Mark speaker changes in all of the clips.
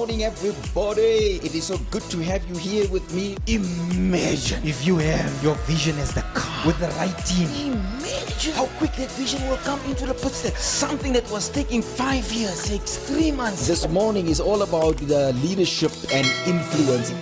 Speaker 1: morning, everybody. It is so good to have you here with me. Imagine
Speaker 2: if you have your vision as the car with the right team.
Speaker 1: Imagine how quick that vision will come into the picture. Something that was taking 5 years takes 3 months. This morning is all about the leadership and influence.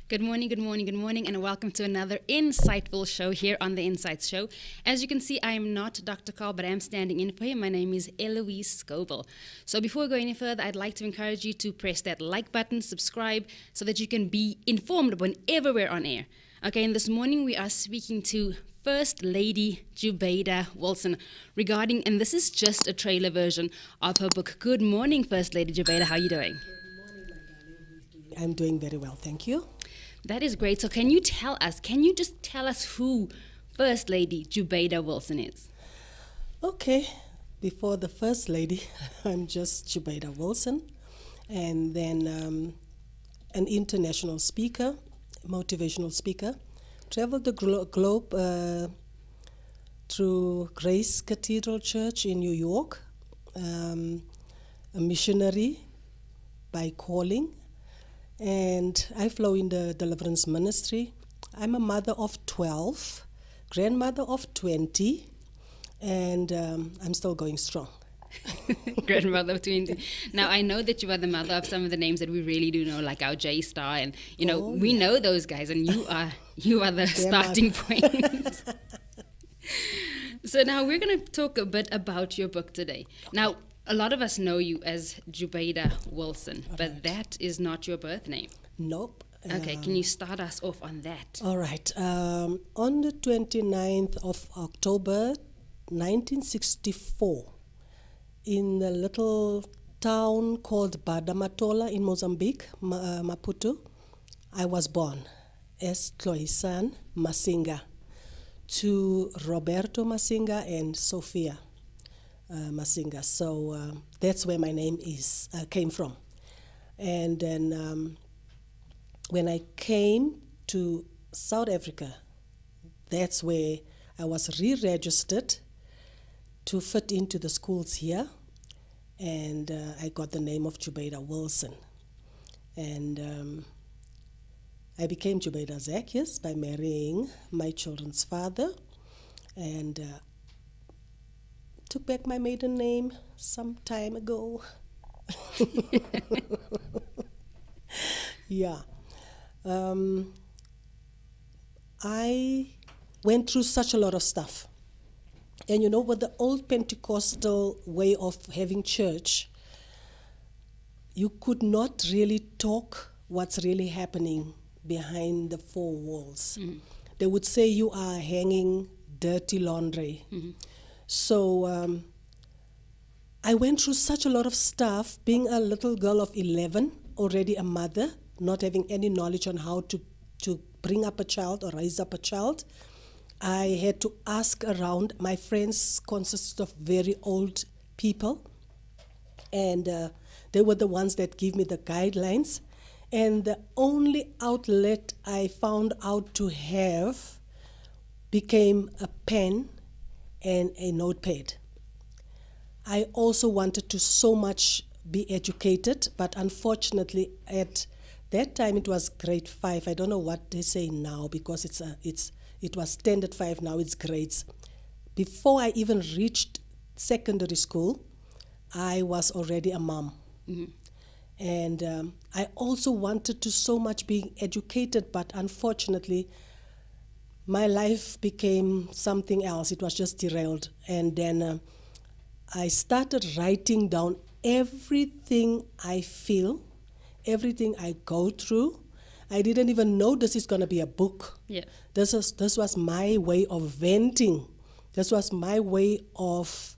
Speaker 3: Good morning, and welcome to another insightful show here on the Insights Show. As you can see, I am not Dr. Carl, but I am standing in for him. My name is Eloise Scoble. So before we go any further, I'd like to encourage you to press that like button, subscribe, so that you can be informed whenever we're on air. Okay, and this morning we are speaking to First Lady Jubeida Wilson regarding, and this is just a trailer version of her book. Good morning, First Lady Jubeida. How are you doing?
Speaker 4: Good morning, my darling. I'm doing very well, thank you.
Speaker 3: That is great. So can you just tell us who First Lady Jubeida Wilson is?
Speaker 4: Okay, before the First Lady, I'm just Jubeida Wilson, and then an international speaker, motivational speaker. Traveled the globe through Grace Cathedral Church in New York, a missionary by calling. And I flow in the deliverance ministry. I'm a mother of 12, grandmother of 20, and I'm still going strong.
Speaker 3: Grandmother of 20. Now, I know that you are the mother of some of the names that we really do know, like our J-Star, and, we know those guys, and you are the starting point. So now we're going to talk a bit about your book today. Now, a lot of us know you as Jubeida Wilson, but that is not your birth name.
Speaker 4: Nope.
Speaker 3: Okay, can you start us off on that?
Speaker 4: All right. On the 29th of October, 1964, in a little town called Badamatola in Mozambique, Maputo, I was born as Tloisan Masinga to Roberto Masinga and Sophia Masinga. So that's where my name came from. And then when I came to South Africa, that's where I was re-registered to fit into the schools here. And I got the name of Jubeida Wilson. And I became Jubeida Zacchaeus by marrying my children's father. And took back my maiden name some time ago. Yeah. I went through such a lot of stuff. And with the old Pentecostal way of having church, you could not really talk what's really happening behind the four walls. Mm-hmm. They would say you are hanging dirty laundry. Mm-hmm. So I went through such a lot of stuff, being a little girl of 11, already a mother, not having any knowledge on how to bring up a child or raise up a child. I had to ask around. My friends consisted of very old people, and they were the ones that gave me the guidelines. And the only outlet I found out to have became a pen and a notepad. I also wanted to so much be educated, but unfortunately at that time it was grade 5. I don't know what they say now because it was standard 5, now it's grades. Before I even reached secondary school, I was already a mom. Mm-hmm. And I also wanted to so much be educated, but unfortunately my life became something else. It was just derailed. And then I started writing down everything I feel, everything I go through. I didn't even know this is going to be a book.
Speaker 3: Yeah.
Speaker 4: This was my way of venting. This was my way of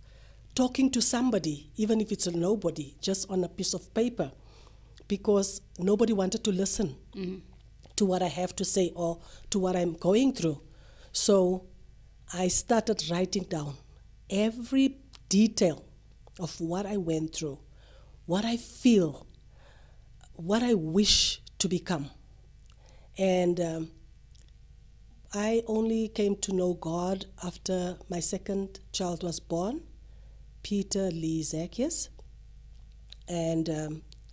Speaker 4: talking to somebody, even if it's a nobody, just on a piece of paper, because nobody wanted to listen. Mm-hmm. To what I have to say or to what I'm going through. So I started writing down every detail of what I went through, what I feel, what I wish to become. And I only came to know God after my second child was born, Peter Lee Zacchaeus. And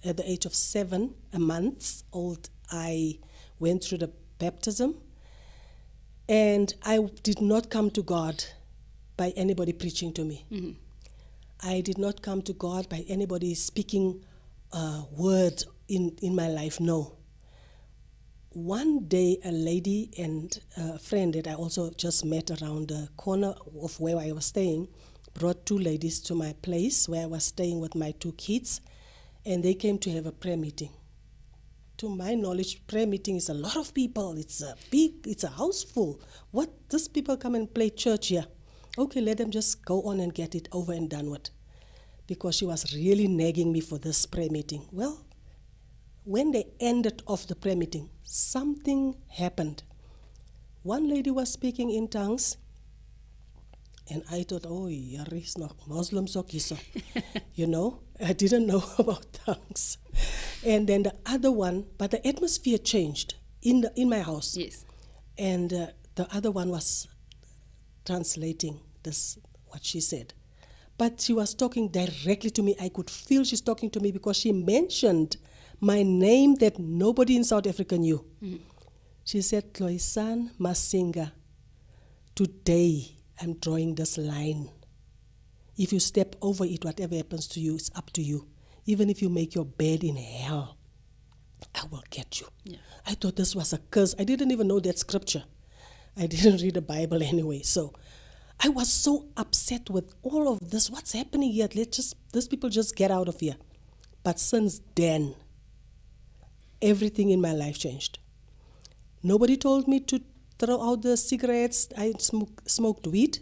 Speaker 4: at the age of 7 months old, I went through the baptism. And I did not come to God by anybody preaching to me.
Speaker 3: Mm-hmm.
Speaker 4: I did not come to God by anybody speaking word in my life, no. One day, a lady and a friend that I also just met around the corner of where I was staying brought 2 ladies to my place where I was staying with my 2 kids, and they came to have a prayer meeting. To my knowledge, prayer meeting is a lot of people. It's a house full. What, these people come and play church here? Okay, let them just go on and get it over and done with. Because she was really nagging me for this prayer meeting. Well, when they ended off the prayer meeting, something happened. One lady was speaking in tongues, and I thought, oh, hier is nog Muslims ook hier. You know, I didn't know about tongues. And then the other one, but the atmosphere changed in my house.
Speaker 3: Yes.
Speaker 4: And the other one was translating this, what she said. But she was talking directly to me. I could feel she's talking to me because she mentioned my name that nobody in South Africa knew. Mm-hmm. She said, Tloisan Masinga, today I'm drawing this line. If you step over it, whatever happens to you, it's up to you. Even if you make your bed in hell, I will get you. Yeah. I thought this was a curse. I didn't even know that scripture. I didn't read the Bible anyway. So I was so upset with all of this. What's happening here? These people just get out of here. But since then, everything in my life changed. Nobody told me to throw out the cigarettes. I smoked weed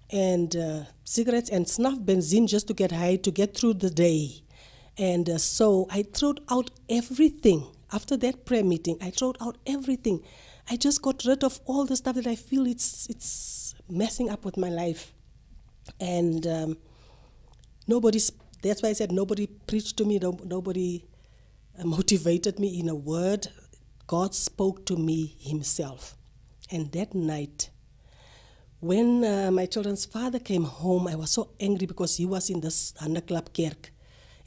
Speaker 4: and cigarettes and snuff benzene just to get high, to get through the day. And so I threw out everything. After that prayer meeting, I threw out everything. I just got rid of all the stuff that I feel it's messing up with my life. And that's why I said nobody preached to me, nobody motivated me in a word. God spoke to me himself. And that night, when my children's father came home, I was so angry because he was in this Handeklap Kerk.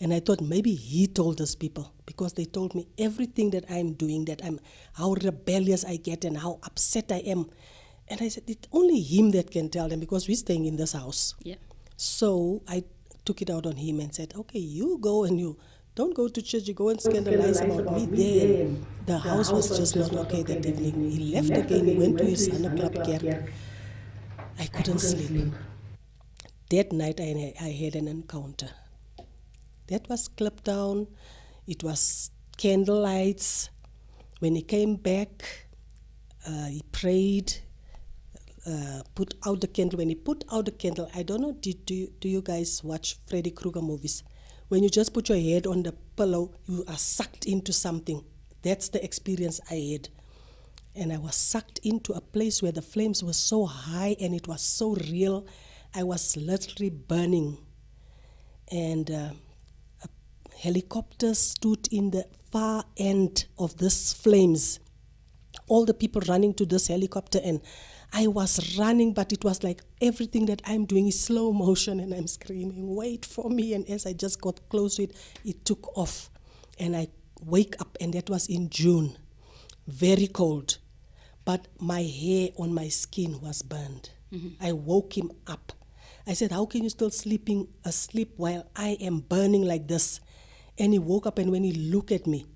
Speaker 4: And I thought maybe he told those people, because they told me everything that I'm doing, how rebellious I get and how upset I am. And I said, it's only him that can tell them, because we're staying in this house.
Speaker 3: Yeah.
Speaker 4: So I took it out on him and said, okay, you go and you don't go to church, you go and scandalize about me there. The house was just not okay that evening. He left again, he went to his Handeklap Kerk. I couldn't sleep. That night I had an encounter. That was clipped down. It was candlelights. When he came back, he prayed, put out the candle. When he put out the candle, I don't know, do you guys watch Freddy Krueger movies? When you just put your head on the pillow, you are sucked into something. That's the experience I had. And I was sucked into a place where the flames were so high and it was so real. I was literally burning. And a helicopter stood in the far end of these flames. All the people running to this helicopter, and I was running, but it was like everything that I'm doing is slow motion, and I'm screaming, wait for me. And as I just got close to it, it took off. And I wake up, and that was in June. Very cold. But my hair on my skin was burned. Mm-hmm. I woke him up. I said, how can you still asleep while I am burning like this? And he woke up, and when he looked at me,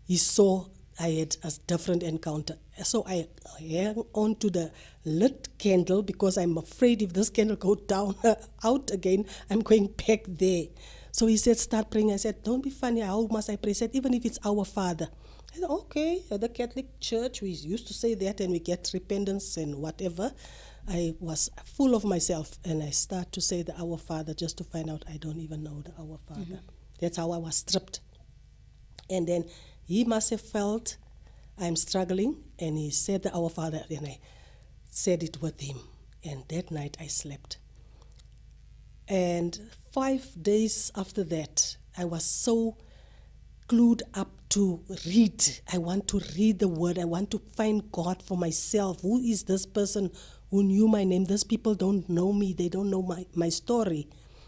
Speaker 4: he saw I had a different encounter. So I hung on to the lit candle because I'm afraid if this candle goes down out again, I'm going back there. So he said, start praying. I said, don't be funny. How must I pray? He said, even if it's our Father. I said, okay, at the Catholic Church, we used to say that and we get repentance and whatever. I was full of myself and I start to say the Our Father just to find out I don't even know the Our Father. Mm-hmm. That's how I was stripped. And then he must have felt I'm struggling, and he said the Our Father, and I said it with him. And that night I slept. And 5 days after that, I was so glued up to read. I want to read the word. I want to find God for myself. Who is this person who knew my name? These people don't know me. They don't know my story.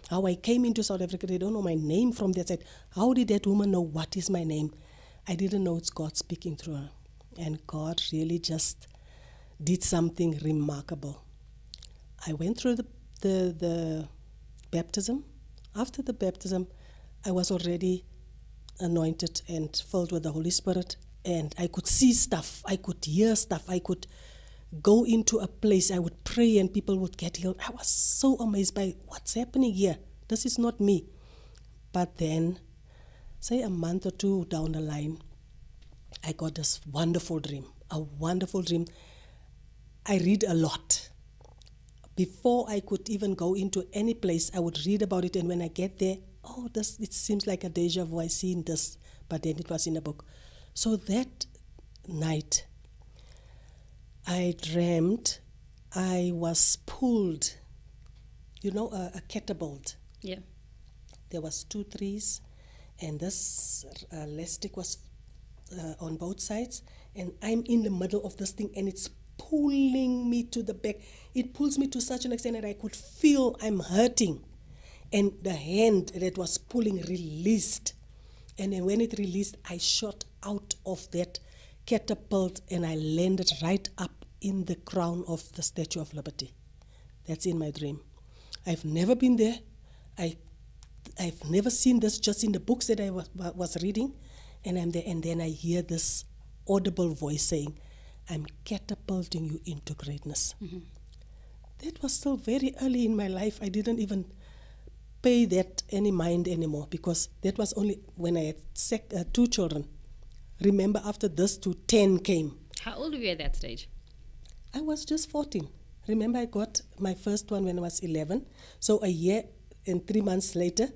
Speaker 4: How I came into South Africa, they don't know my name from that side. How did that woman know what is my name? I didn't know it's God speaking through her. And God really just did something remarkable. I went through the baptism. After the baptism, I was already anointed and filled with the Holy Spirit, and I could see stuff, I could hear stuff, I could go into a place, I would pray and people would get healed. I was so amazed by what's happening here. This is not me. But then, say a month or two down the line, I got this wonderful dream, a wonderful dream. I read a lot. Before I could even go into any place, I would read about it, and when I get there, it seems like a deja vu, I seen this, but then it was in a book. So that night, I dreamt I was pulled, a catapult.
Speaker 3: Yeah.
Speaker 4: There was 2 trees, and this elastic was on both sides, and I'm in the middle of this thing, and it's pulling me to the back. It pulls me to such an extent that I could feel I'm hurting. And the hand that was pulling released. And then when it released, I shot out of that catapult and I landed right up in the crown of the Statue of Liberty. That's in my dream. I've never been there. I've never seen this, just in the books that I was reading. And I'm there, and then I hear this audible voice saying, I'm catapulting you into greatness. Mm-hmm. That was still very early in my life. I didn't even pay that any mind anymore, because that was only when I had 2 children. Remember, after this 10 came.
Speaker 3: How old were you at that stage?
Speaker 4: I was just 14. Remember, I got my first one when I was 11. So a year and 3 months later,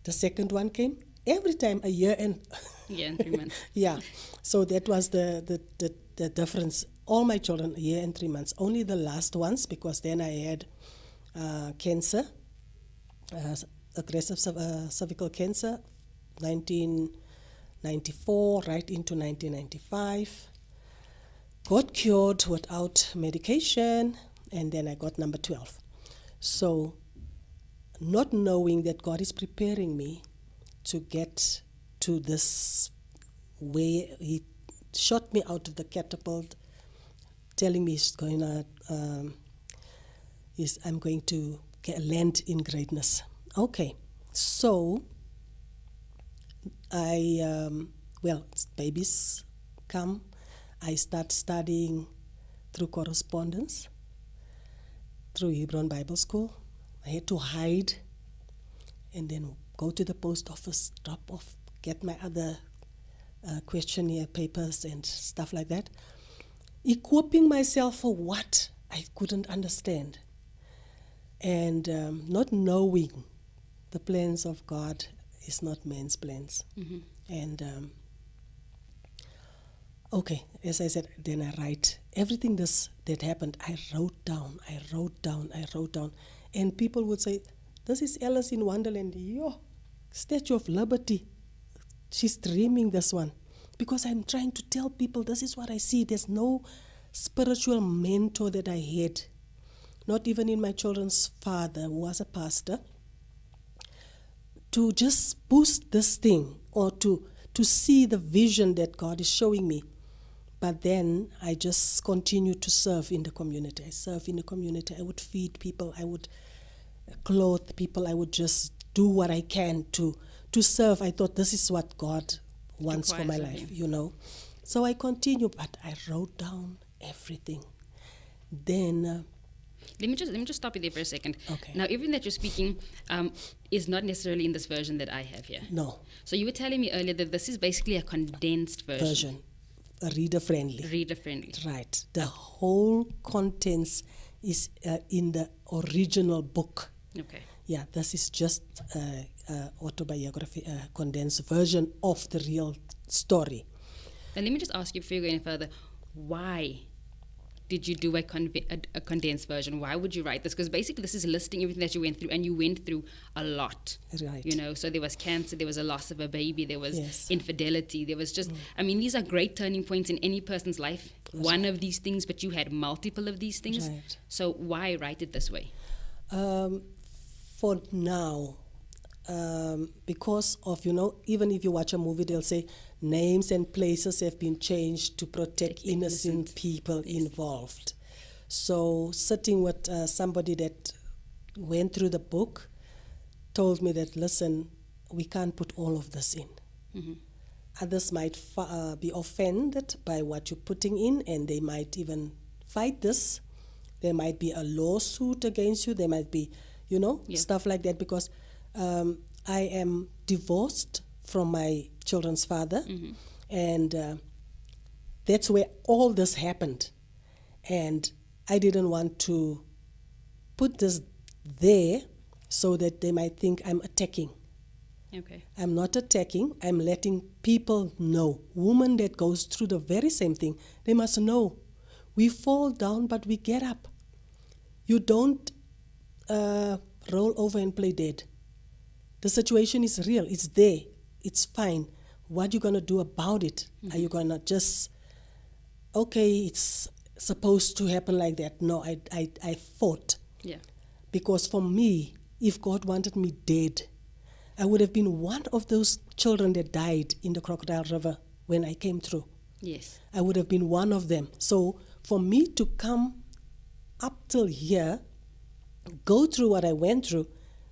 Speaker 4: the second one came. Every time a year and
Speaker 3: 3 months.
Speaker 4: Yeah. So that was the difference. All my children, a year and 3 months. Only the last ones, because then I had cancer. Aggressive cervical cancer, 1994 right into 1995. Got cured without medication, and then I got number 12. So, not knowing that God is preparing me to get to this way, He shot me out of the catapult, telling me I'm going to land in greatness. Okay, so babies come. I start studying through correspondence, through Hebron Bible School. I had to hide and then go to the post office, drop off, get my other questionnaire papers and stuff like that. Equipping myself for what I couldn't understand. And not knowing the plans of God is not man's plans. Mm-hmm. And as I said, then I write everything that happened. I wrote down. And people would say, this is Alice in Wonderland. Statue of Liberty. She's dreaming this one. Because I'm trying to tell people, this is what I see. There's no spiritual mentor that I had. Not even in my children's father, who was a pastor, to just boost this thing, or to see the vision that God is showing me. But then I just continue to serve in the community. I serve in the community. I would feed people. I would clothe people. I would just do what I can to serve. I thought this is what God wants for my life, So I continue, but I wrote down everything. Then...
Speaker 3: Let me just stop you there for a second.
Speaker 4: Okay.
Speaker 3: Now, everything that you're speaking is not necessarily in this version that I have here.
Speaker 4: No.
Speaker 3: So you were telling me earlier that this is basically a condensed version.
Speaker 4: Reader-friendly.
Speaker 3: Reader-friendly.
Speaker 4: Right. The whole contents is in the original book.
Speaker 3: Okay.
Speaker 4: Yeah, this is just autobiography, condensed version of the real story.
Speaker 3: Then let me just ask you, before you go any further, why did you do a condensed version? Why would you write this? Because basically this is listing everything that you went through, and you went through a lot.
Speaker 4: Right.
Speaker 3: You know, so there was cancer, there was a loss of a baby, there was
Speaker 4: Yes.
Speaker 3: infidelity, there was just, I mean, these are great turning points in any person's life. One of these things, but you had multiple of these things.
Speaker 4: Right.
Speaker 3: So why write it this way?
Speaker 4: For now, because of, you know, even if you watch a movie, they'll say names and places have been changed to protect innocent people involved. So sitting with somebody that went through the book told me that, listen, we can't put all of this in.
Speaker 3: Mm-hmm.
Speaker 4: Others might be offended by what you're putting in, and they might even fight this. There might be a lawsuit against you. There might be, you know, stuff like that, because I am divorced from my children's father, and that's where all this happened. And I didn't want to put this there so that they might think I'm attacking.
Speaker 3: Okay.
Speaker 4: I'm not attacking. I'm letting people know. Women that goes through the very same thing, they must know. We fall down, but we get up. You don't roll over and play dead. The situation is real. It's there. It's fine. What are you going to do about it? Are you going to just, okay, it's supposed to happen like that? No, I fought.
Speaker 3: Yeah.
Speaker 4: Because for me, if God wanted me dead, I would have been one of those children that died in the Crocodile River when I came through.
Speaker 3: Yes.
Speaker 4: I would have been one of them. So for me to come up till here, go through what I went through,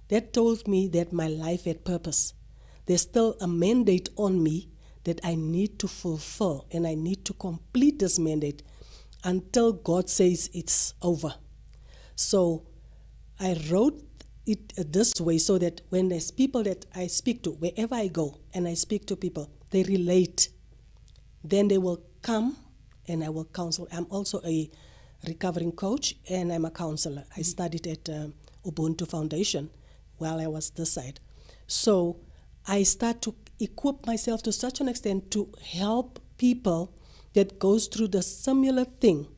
Speaker 4: that told me that my life had purpose. There's still a mandate on me that I need to fulfill, and I need to complete this mandate until God says it's over. So I wrote it this way so that when there's people that I speak to, wherever I go and I speak to people, they relate. Then they will come and I will counsel. I'm also a recovering coach and I'm a counselor. I studied at Ubuntu Foundation while I was this side. So I start to equip myself to such an extent to help people that goes through the similar thing.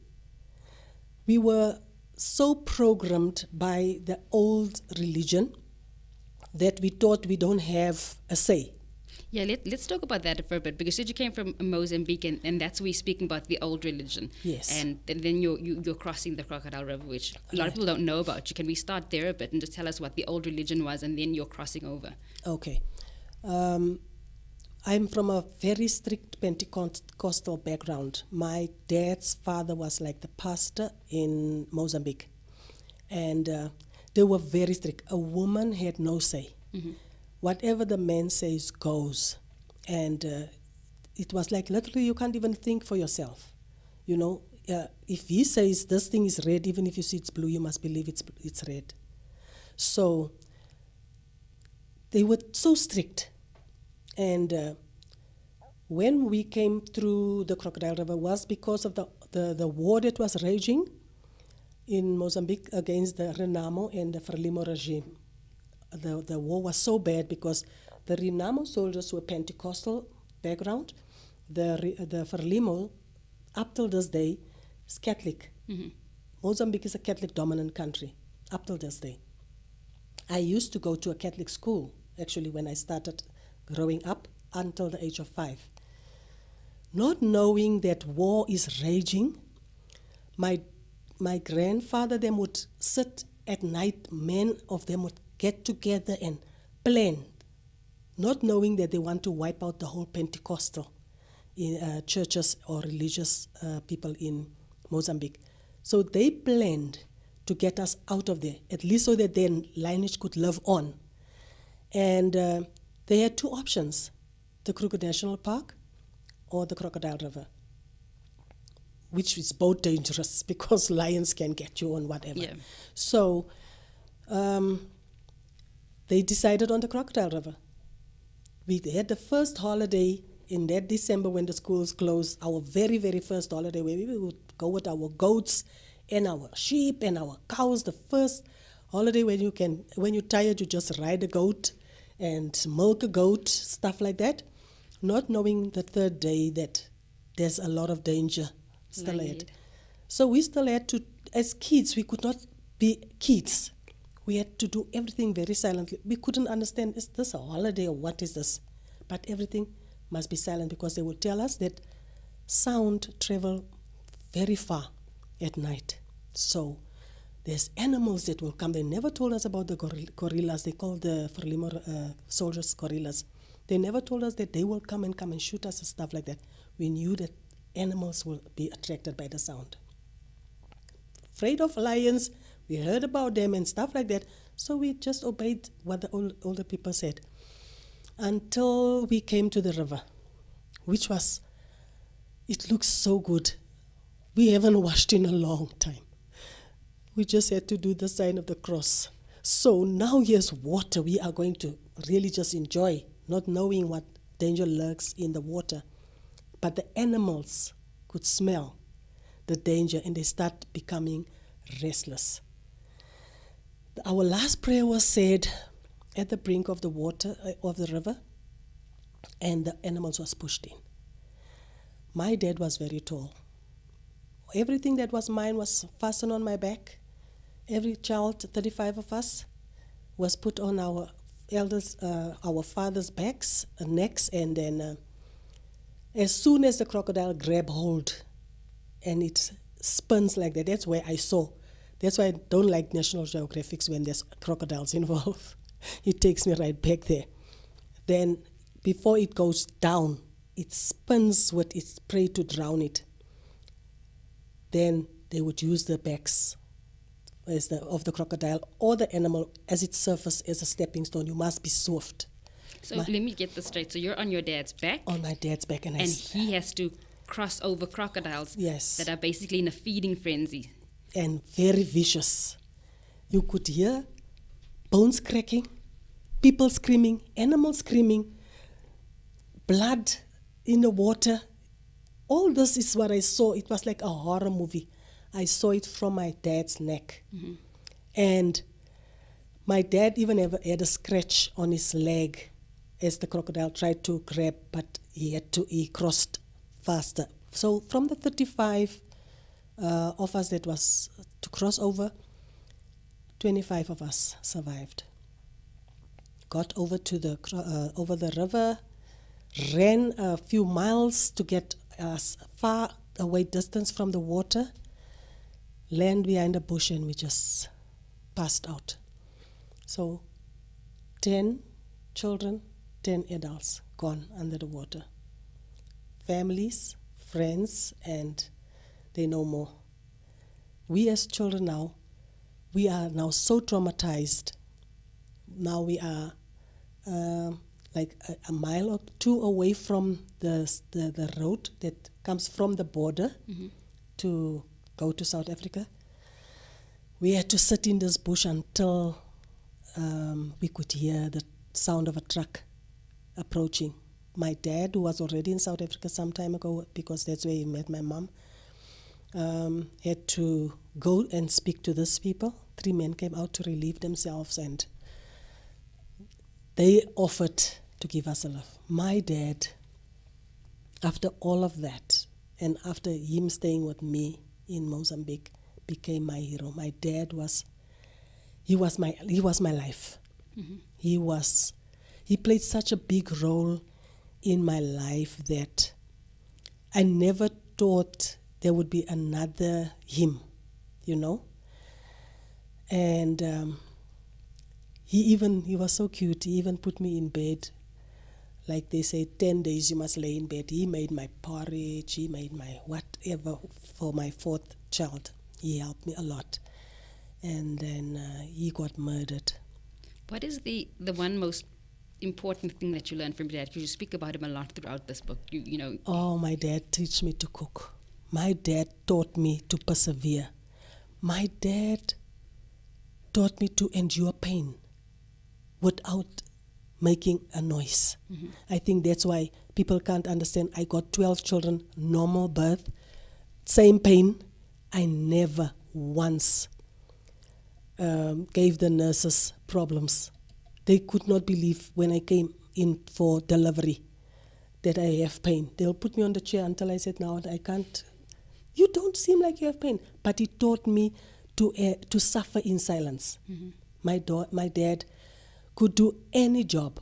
Speaker 4: We were so programmed by the old religion that we thought we don't have a say.
Speaker 3: Yeah, let's talk about that for a bit, because you came from Mozambique, and that's where you're speaking about the old religion.
Speaker 4: Yes.
Speaker 3: And then you're crossing the Crocodile River, which a lot of people don't know about. Can we start there a bit and just tell us what the old religion was, and then you're crossing over?
Speaker 4: Okay. I'm from a very strict Pentecostal background. My dad's father was like the pastor in Mozambique. And they were very strict. A woman had no say. Mm-hmm. Whatever the man says goes. And it was like literally you can't even think for yourself. You know, if he says this thing is red, even if you see it's blue, you must believe it's red. So they were so strict. And when we came through the Crocodile River was because of the war that was raging in Mozambique against the Renamo and the Frelimo regime. The war was so bad because the Renamo soldiers were Pentecostal background. The Frelimo, up till this day, is Catholic. Mm-hmm. Mozambique is a Catholic dominant country, up till this day. I used to go to a Catholic school, actually, when I started growing up until the age of 5. Not knowing that war is raging, my grandfather, them would sit at night, men of them would get together and plan, not knowing that they want to wipe out the whole Pentecostal churches or religious people in Mozambique. So they planned to get us out of there, at least so that their lineage could live on. And they had two options, the Kruger National Park or the Crocodile River, which is both dangerous because lions can get you on whatever. Yeah. So they decided on the Crocodile River. We had the first holiday in that December when the schools closed, our very, very first holiday where we would go with our goats and our sheep and our cows. The first holiday when you're tired, you just ride a goat and milk a goat, stuff like that, not knowing the third day that there's a lot of danger still ahead. So we still had to, as kids, we could not be kids. We had to do everything very silently. We couldn't understand, is this a holiday or what is this? But everything must be silent because they would tell us that sound travel very far at night. So there's animals that will come. They never told us about the gorillas. They called the Frelimo soldiers gorillas. They never told us that they will come and shoot us and stuff like that. We knew that animals will be attracted by the sound. Afraid of lions, we heard about them and stuff like that. So we just obeyed what the older people said. Until we came to the river, which was, it looks so good. We haven't washed in a long time. We just had to do the sign of the cross. So now here's water. We are going to really just enjoy, not knowing what danger lurks in the water. But the animals could smell the danger and they start becoming restless. Our last prayer was said at the brink of the water, of the river, and the animals was pushed in. My dad was very tall. Everything that was mine was fastened on my back. Every child, 35 of us, was put on our elders, our father's backs, necks, and then as soon as the crocodile grab hold and it spins like that, that's where I saw. That's why I don't like National Geographics when there's crocodiles involved. It takes me right back there. Then before it goes down, it spins with its prey to drown it. Then they would use the backs of the crocodile or the animal as it surfaces as a stepping stone. You must be swift.
Speaker 3: So let me get this straight. So you're on your dad's back?
Speaker 4: On my dad's back. And
Speaker 3: he has to cross over crocodiles that are basically in a feeding frenzy.
Speaker 4: And very vicious. You could hear bones cracking, people screaming, animals screaming, blood in the water. All this is what I saw. It was like a horror movie. I saw it from my dad's neck. Mm-hmm. And my dad even had a scratch on his leg as the crocodile tried to grab, but he crossed faster. So from the 35 of us that was to cross over, 25 of us survived. Got over to over the river, ran a few miles to get as far away distance from the water, land behind a bush, and we just passed out. So 10 children, 10 adults gone under the water. Families, friends, and they no more. We as children now, we are now so traumatized. Now we are like a mile or two away from the road that comes from the border to go to South Africa. We had to sit in this bush until we could hear the sound of a truck approaching. My dad, who was already in South Africa some time ago, because that's where he met my mom, had to go and speak to these people. 3 men came out to relieve themselves, and they offered to give us a lift. My dad, after all of that, and after him staying with me in Mozambique, became my hero. My dad was my life. Mm-hmm. He played such a big role in my life that I never thought there would be another him, you know. And he was so cute. He even put me in bed. Like they say, 10 days you must lay in bed. He made my porridge, he made my whatever for my 4th child. He helped me a lot. And then he got murdered.
Speaker 3: What is the one most important thing that you learned from your dad? Because you speak about him a lot throughout this book. You know.
Speaker 4: Oh, my dad taught me to cook. My dad taught me to persevere. My dad taught me to endure pain without making a noise. Mm-hmm. I think that's why people can't understand. I got 12 children, normal birth, same pain. I never once gave the nurses problems. They could not believe when I came in for delivery that I have pain. They'll put me on the chair until I said, no, I can't You don't seem like you have pain. But he taught me to suffer in silence. My dad could do any job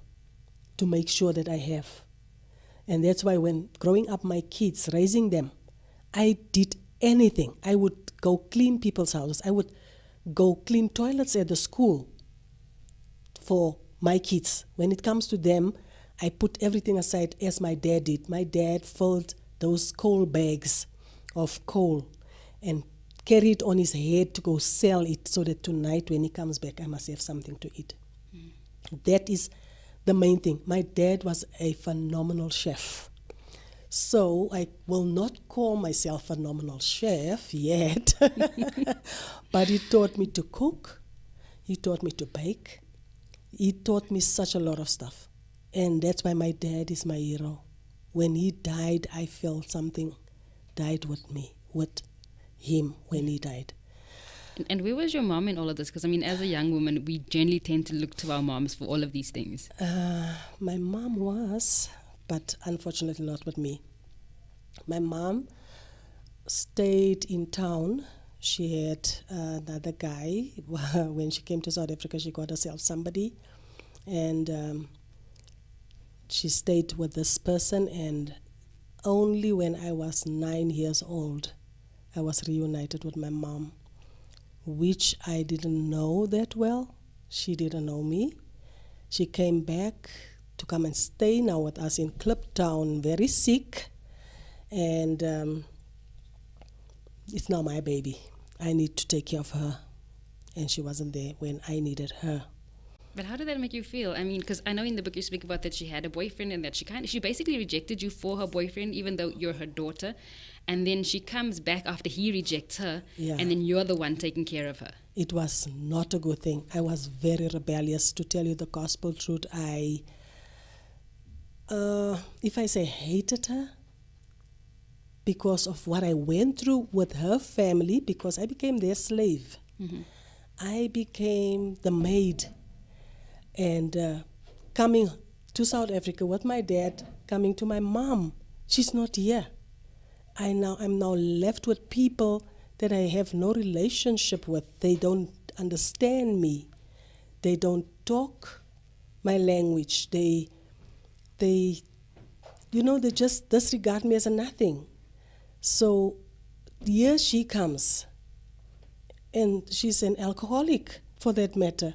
Speaker 4: to make sure that I have. And that's why when growing up my kids, raising them, I did anything. I would go clean people's houses. I would go clean toilets at the school for my kids. When it comes to them, I put everything aside as my dad did. My dad filled those coal bags of coal and carried it on his head to go sell it so that tonight when he comes back, I must have something to eat. That is the main thing. My dad was a phenomenal chef. So I will not call myself a phenomenal chef yet, but he taught me to cook, he taught me to bake, he taught me such a lot of stuff. And that's why my dad is my hero. When he died, I felt something died with me, with him when he died.
Speaker 3: And where was your mom in all of this? Because, I mean, as a young woman, we generally tend to look to our moms for all of these things.
Speaker 4: My mom was, but unfortunately not with me. My mom stayed in town. She had another guy. When she came to South Africa, she got herself somebody. And she stayed with this person. And only when I was 9 years old, I was reunited with my mom, which I didn't know that well. She didn't know me. She came back to come and stay now with us in Kliptown, very sick. And it's now my baby. I need to take care of her. And she wasn't there when I needed her.
Speaker 3: But how did that make you feel? I mean, because I know in the book you speak about that she had a boyfriend and that she basically rejected you for her boyfriend, even though you're her daughter. And then she comes back after he rejects her, and then you're the one taking care of her.
Speaker 4: It was not a good thing. I was very rebellious, to tell you the gospel truth. If I say hated her, because of what I went through with her family, because I became their slave. I became the maid. And coming to South Africa with my dad, coming to my mom, she's not here. I'm now left with people that I have no relationship with. They don't understand me. They don't talk my language. They just disregard me as a nothing. So here she comes, and she's an alcoholic for that matter.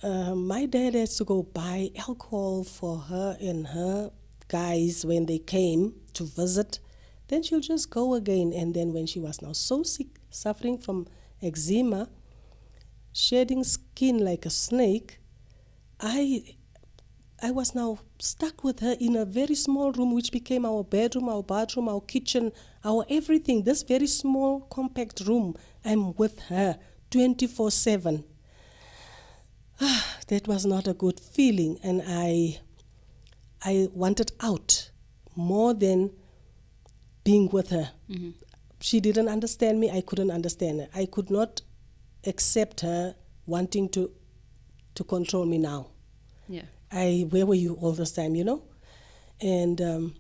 Speaker 4: My dad has to go buy alcohol for her and her guys when they came to visit. Then she'll just go again. And then when she was now so sick, suffering from eczema, shedding skin like a snake, I was now stuck with her in a very small room, which became our bedroom, our bathroom, our kitchen, our everything. This very small, compact room, I'm with her 24/7. That was not a good feeling, and I wanted out more than being with her. She didn't understand me. I couldn't understand her. I could not accept her wanting to control me now.
Speaker 3: Yeah.
Speaker 4: Where were you all this time, And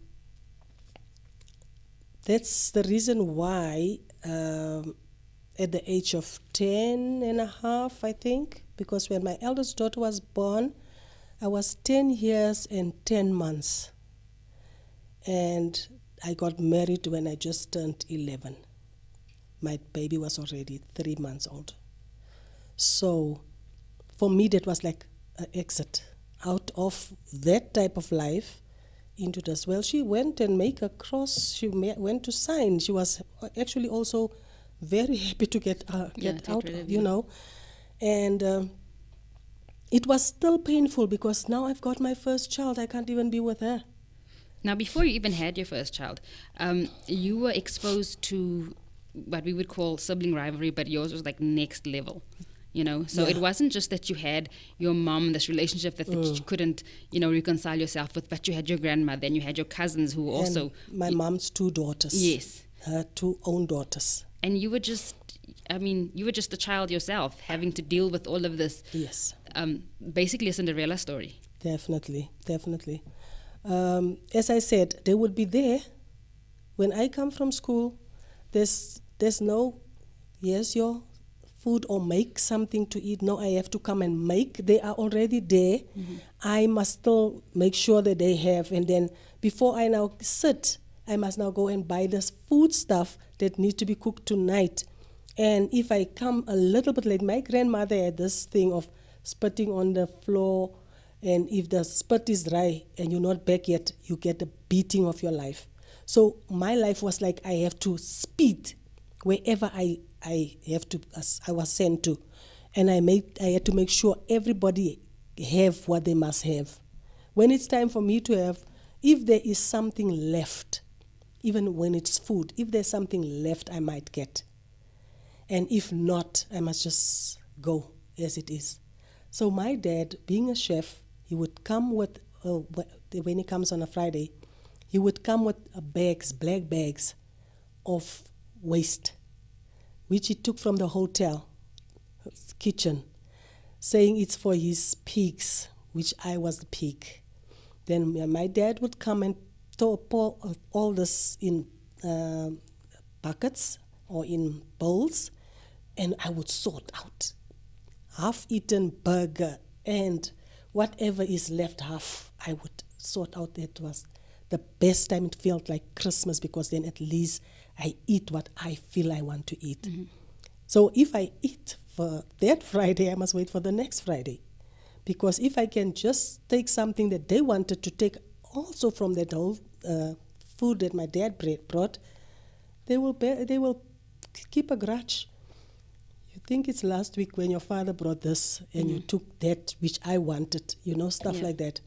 Speaker 4: that's the reason why at the age of 10 and a half, I think, because when my eldest daughter was born, I was 10 years and 10 months. And I got married when I just turned 11. My baby was already 3 months old. So for me, that was like an exit out of that type of life into this. Well, she went and made a cross. She went to sign. She was actually also very happy to get out, And it was still painful because now I've got my first child. I can't even be with her.
Speaker 3: Now, before you even had your first child, you were exposed to what we would call sibling rivalry, but yours was like next level. So it wasn't just that you had your mom, this relationship that you couldn't, reconcile yourself with, but you had your grandmother and you had your cousins who were also...
Speaker 4: my mom's 2 daughters.
Speaker 3: Yes.
Speaker 4: Her 2 own daughters.
Speaker 3: And you were just a child yourself, having to deal with all of this.
Speaker 4: Yes.
Speaker 3: Basically a Cinderella story.
Speaker 4: Definitely. As I said, they would be there. When I come from school, there's no, yes, your food or make something to eat. No, I have to come and make. They are already there. I must still make sure that they have. And then before I now sit, I must now go and buy this food stuff that needs to be cooked tonight. And if I come a little bit late, my grandmother had this thing of spitting on the floor. And if the spit is dry and you're not back yet, you get the beating of your life. So my life was like I have to speed wherever I was sent to. And I had to make sure everybody have what they must have. When it's time for me to have, if there is something left, even when it's food, if there's something left, I might get. And if not, I must just go as it is. So my dad, being a chef, he would come with, when he comes on a Friday, he would come with bags, black bags of waste, which he took from the hotel kitchen, saying it's for his pigs, which I was the pig. Then my dad would come and pour all this in buckets or in bowls, and I would sort out half-eaten burger and whatever is left half, I would sort out. It was the best time. It felt like Christmas because then at least I eat what I feel I want to eat. So if I eat for that Friday, I must wait for the next Friday. Because if I can just take something that they wanted to take also from that whole food that my dad brought, they will keep a grudge. You think it's last week when your father brought this and you took that which I wanted, stuff like that.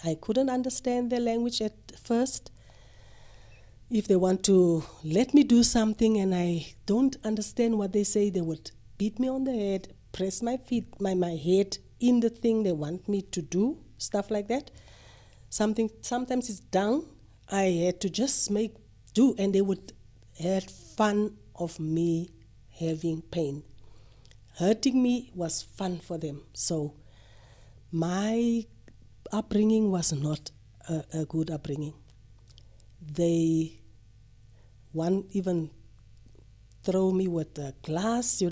Speaker 4: I couldn't understand their language at first. If they want to let me do something and I don't understand what they say, they would beat me on the head, press my feet, my head in the thing they want me to do, stuff like that. Sometimes it's down. I had to just make do, and they would have fun of me having pain. Hurting me was fun for them. So my upbringing was not a good upbringing. They even throw me with a glass,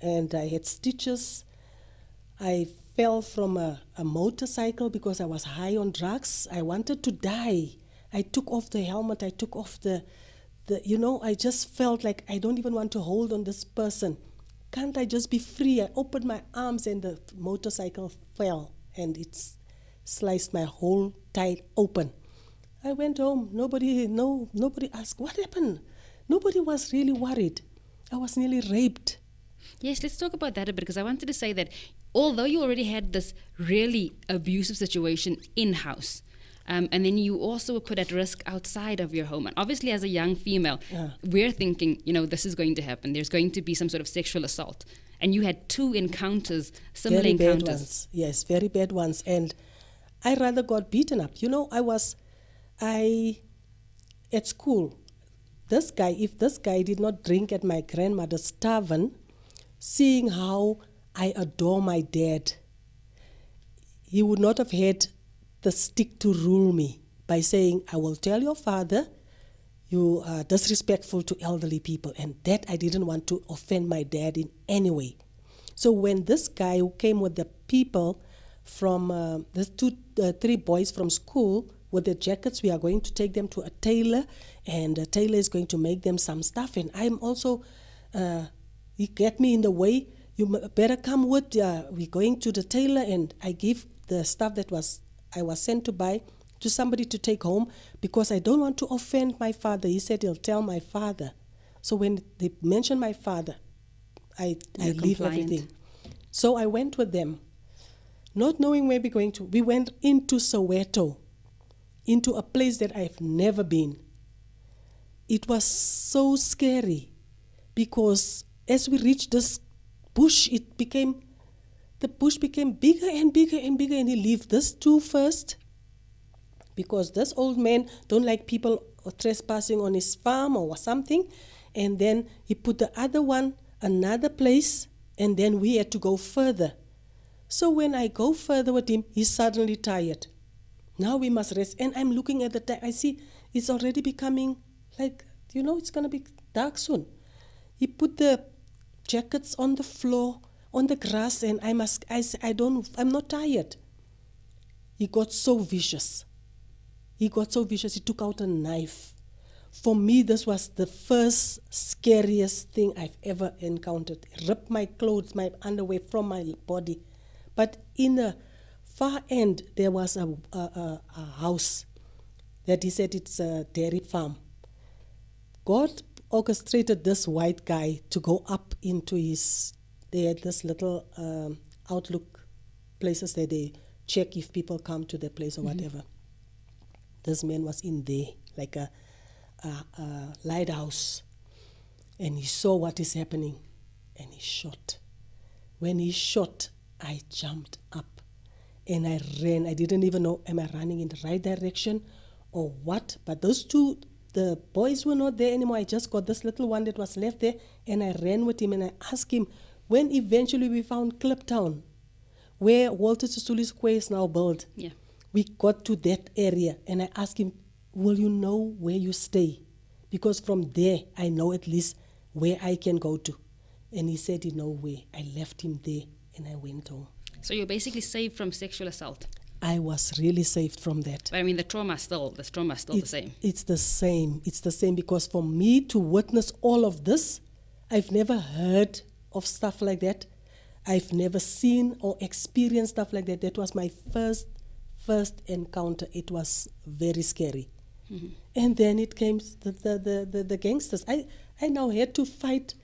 Speaker 4: and I had stitches. I fell from a motorcycle because I was high on drugs. I wanted to die. I took off the helmet. I took off I just felt like I don't even want to hold on this person. Can't I just be free? I opened my arms and the motorcycle fell and it sliced my whole thigh open. I went home. Nobody asked, what happened? Nobody was really worried. I was nearly raped.
Speaker 3: Yes, let's talk about that a bit, because I wanted to say that although you already had this really abusive situation in-house, and then you also were put at risk outside of your home. And obviously as a young female, we're thinking, this is going to happen. There's going to be some sort of sexual assault. And you had two encounters, similar
Speaker 4: very
Speaker 3: encounters.
Speaker 4: Bad ones. Yes, very bad ones. And I rather got beaten up. At school, if this guy did not drink at my grandmother's tavern, seeing how I adore my dad, he would not have had the stick to rule me by saying, I will tell your father you are disrespectful to elderly people. And that I didn't want to offend my dad in any way. So when this guy who came with the people from, the three boys from school with their jackets, we are going to take them to a tailor, and the tailor is going to make them some stuff. And I'm also, he get me in the way, you better come with, we're going to the tailor, and I give the stuff that I was sent to buy to somebody to take home because I don't want to offend my father. He said he'll tell my father. So when they mention my father, I leave everything. So I went with them, not knowing where we're going to. We went into Soweto, into a place that I've never been. It was so scary because as we reached this bush, the bush became bigger and bigger and bigger, and he left this two first because this old man don't like people trespassing on his farm or something. And then he put the other one another place, and then we had to go further. So when I go further with him, he's suddenly tired. Now we must rest. And I'm looking at the time. I see it's already becoming like you know, it's going to be dark soon. He put the jackets on the floor, on the grass, and I'm not tired. He got so vicious. He took out a knife. For me, this was the first scariest thing I've ever encountered. He ripped my clothes, my underwear from my body. But in the far end, there was a house that he said it's a dairy farm. God orchestrated this white guy to go up into they had this little outlook places that they check if people come to the place or whatever. This man was in there, like a lighthouse, and he saw what is happening, and he shot. When he shot, I jumped up, and I ran. I didn't even know, am I running in the right direction or what? But those two, the boys were not there anymore. I just got this little one that was left there, and I ran with him, and I asked him, when eventually we found Kliptown, where Walter Sisulu Square is now built, we got to that area, and I asked him, will you know where you stay? Because from there, I know at least where I can go to. And he said, you know where. I left him there, and I went home.
Speaker 3: So you're basically saved from sexual assault.
Speaker 4: I was really saved from that.
Speaker 3: But I mean, the trauma is still the same.
Speaker 4: It's the same. It's the same, because for me to witness all of this, I've never heard of stuff like that. I've never seen or experienced stuff like that. That was my first encounter. It was very scary. And then it came the gangsters. I now had to fight.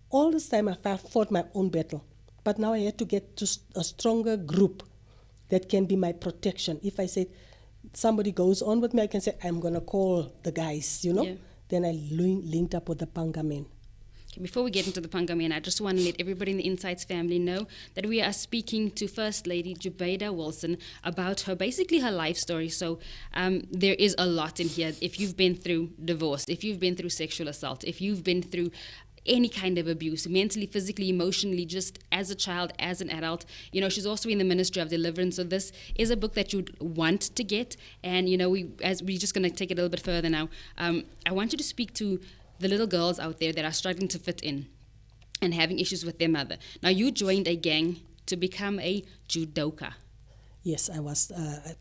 Speaker 4: All this time I fought my own battle. But now I had to get to a stronger group that can be my protection. If I say somebody goes on with me, I can say, I'm going to call the guys, you know. Yeah. Then I linked up with the Panga men.
Speaker 3: Before we get into the Panga men, I just want to let everybody in the Insights family know that we are speaking to First Lady Jubeida Wilson about basically her life story. So there is a lot in here. If you've been through divorce, if you've been through sexual assault, if you've been through any kind of abuse, mentally, physically, emotionally, just as a child, as an adult. You know, she's also in the ministry of deliverance. So this is a book that you'd want to get. And, you know, we're just going to take it a little bit further now. I want you to speak to the little girls out there that are struggling to fit in and having issues with their mother. Now, you joined a gang to become a judoka.
Speaker 4: Yes, I was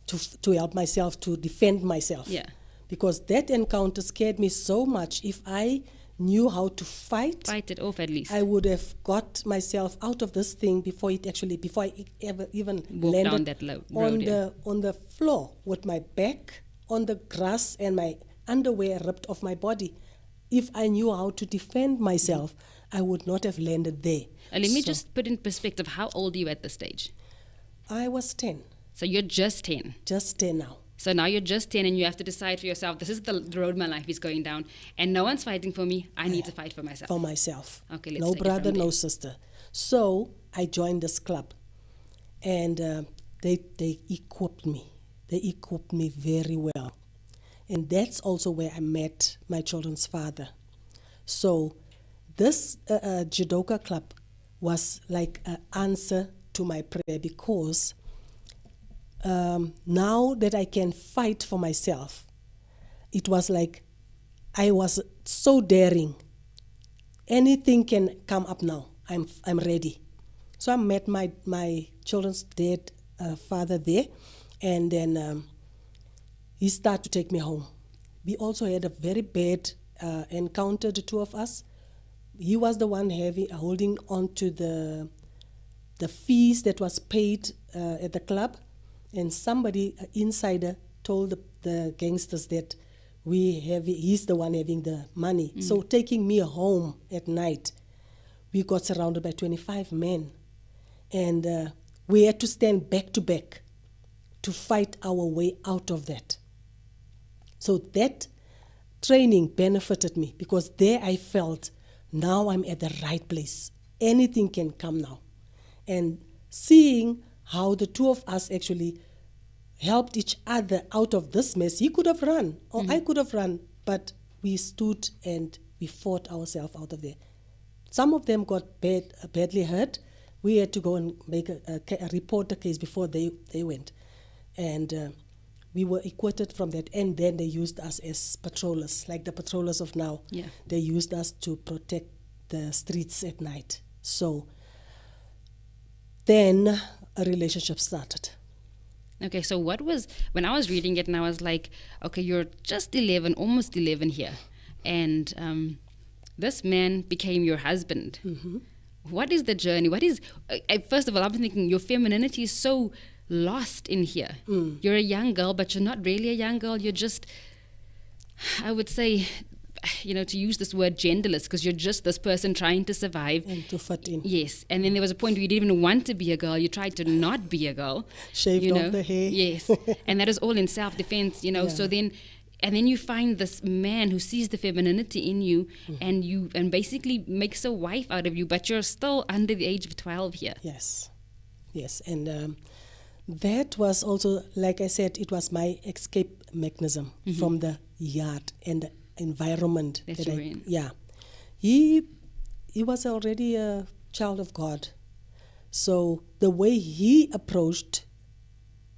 Speaker 4: to help myself, to defend myself.
Speaker 3: Yeah.
Speaker 4: Because that encounter scared me so much. If I knew how to fight
Speaker 3: it off at least,
Speaker 4: I would have got myself out of this thing before I ever even landed
Speaker 3: down that road,
Speaker 4: on the floor with my back on the grass and my underwear ripped off my body. If I knew how to defend myself, I would not have landed there.
Speaker 3: Let me just put in perspective, how old are you at this stage?
Speaker 4: I was 10.
Speaker 3: So you're just 10?
Speaker 4: Just 10 now.
Speaker 3: So now you're just 10 and you have to decide for yourself, this is the road my life is going down, and no one's fighting for me, I need to fight for myself.
Speaker 4: For myself.
Speaker 3: Okay, let's
Speaker 4: no
Speaker 3: take
Speaker 4: brother,
Speaker 3: it from
Speaker 4: no
Speaker 3: there.
Speaker 4: sister. So I joined this club, and they equipped me. They equipped me very well. And that's also where I met my children's father. So this judoka club was like an answer to my prayer, because now that I can fight for myself, it was like I was so daring. Anything can come up now. I'm ready. So I met my children's dead father there, and then he started to take me home. We also had a very bad encounter, the two of us. He was the one holding on to the fees that was paid at the club, and somebody, an insider, told the gangsters that he's the one having the money. So taking me home at night, we got surrounded by 25 men, and we had to stand back to back to fight our way out of that. So that training benefited me, because there I felt, now I'm at the right place. Anything can come now. And seeing how the two of us actually helped each other out of this mess. He could have run, or I could have run, but we stood and we fought ourselves out of there. Some of them got badly hurt. We had to go and make report the case before they went. And we were acquitted from that, and then they used us as patrollers, like the patrollers of now.
Speaker 3: Yeah.
Speaker 4: They used us to protect the streets at night. So then a relationship started.
Speaker 3: Okay, so when I was reading it and I was like, okay, you're just 11, almost 11 here, and this man became your husband.
Speaker 4: Mm-hmm.
Speaker 3: What is the journey? First of all, I'm thinking your femininity is so lost in here. You're a young girl, but you're not really a young girl. You're just, I would say, to use this word genderless, because you're just this person trying to survive.
Speaker 4: And to fit in.
Speaker 3: Yes. And then there was a point where you didn't even want to be a girl. You tried to not be a girl.
Speaker 4: Shaved off the hair.
Speaker 3: Yes. And that is all in self-defense,
Speaker 4: Yeah.
Speaker 3: So then you find this man who sees the femininity in you, and basically makes a wife out of you, but you're still under the age of 12 here.
Speaker 4: Yes. And that was also, like I said, it was my escape mechanism from the yard and the environment
Speaker 3: that you were in.
Speaker 4: Yeah. He was already a child of God. So the way his approach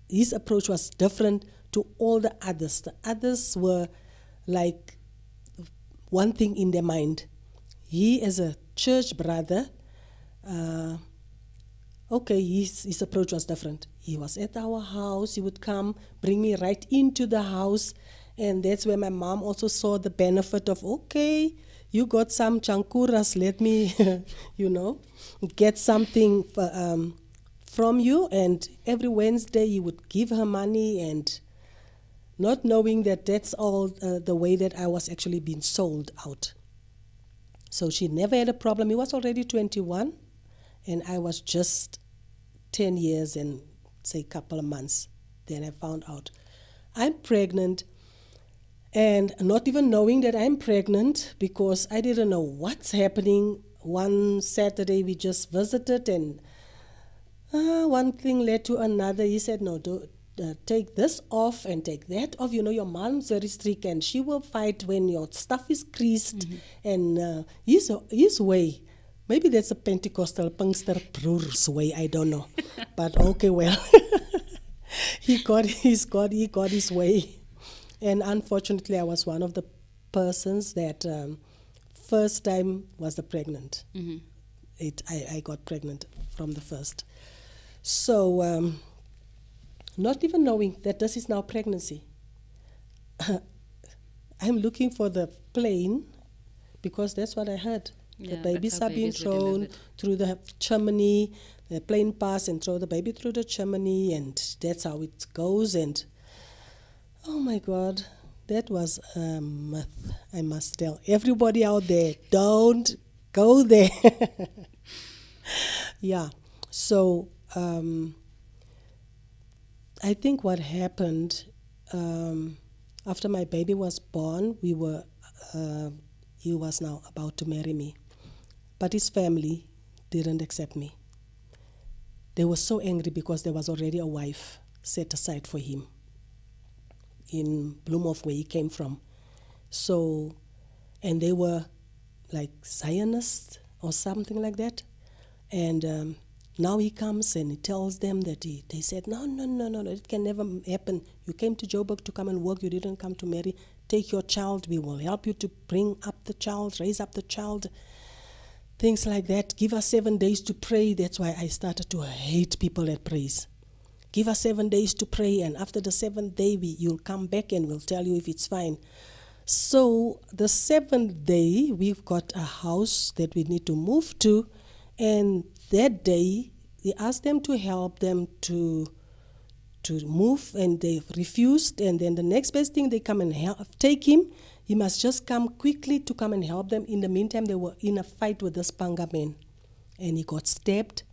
Speaker 4: was different to all the others. The others were like one thing in their mind. He, as a church brother, his approach was different. He was at our house. He would come, bring me right into the house. And that's where my mom also saw the benefit of, okay, you got some chankuras, let me, get something from you. And every Wednesday he would give her money, and not knowing that that's all the way that I was actually being sold out. So she never had a problem. He was already 21, and I was just 10 years and, say, a couple of months. Then I found out I'm pregnant, and not even knowing that I'm pregnant, because I didn't know what's happening. One Saturday we just visited, and one thing led to another. He said, no, take this off and take that off. Your mom's very strict, and she will fight when your stuff is creased. And his way, maybe that's a Pentecostal Pinkster broer's way, I don't know. But okay, well, he got his way. And unfortunately, I was one of the persons that first time was the pregnant. I got pregnant from the first. So not even knowing that this is now pregnancy. I'm looking for the plane, because that's what I heard.
Speaker 3: Yeah,
Speaker 4: the babies are being
Speaker 3: babies were
Speaker 4: thrown
Speaker 3: delivered.
Speaker 4: through the chimney. The plane pass and throw the baby through the chimney, and that's how it goes. And oh my God, that was a myth. I must tell everybody out there, don't go there. Yeah. So I think what happened after my baby was born, he was now about to marry me, but his family didn't accept me. They were so angry because there was already a wife set aside for him in Bloemhof, where he came from. So, and they were like Zionists or something like that. And now he comes and he tells them that they said, no, it can never happen. You came to Joburg to come and work. You didn't come to marry. Take your child. We will help you to bring up the child, raise up the child. Things like that. Give us 7 days to pray. That's why I started to hate people that prays. Give us 7 days to pray, and after the 7th day, you'll come back and we'll tell you if it's fine. So the 7th day, we've got a house that we need to move to, and that day, they asked them to help them to move, and they refused. And then the next best thing, they come and take him. He must just come quickly to come and help them. In the meantime, they were in a fight with this Panga man, and he got stabbed,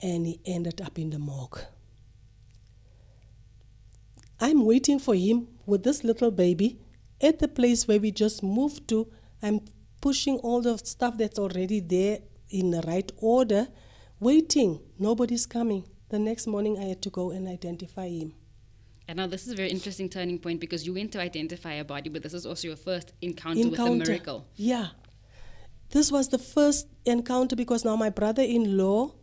Speaker 4: and he ended up in the morgue. I'm waiting for him with this little baby at the place where we just moved to. I'm pushing all the stuff that's already there in the right order, waiting. Nobody's coming. The next morning, I had to go and identify him.
Speaker 3: And now this is a very interesting turning point, because you went to identify a body, but this is also your first encounter with a miracle.
Speaker 4: Yeah. This was the first encounter, because now my brother-in-law,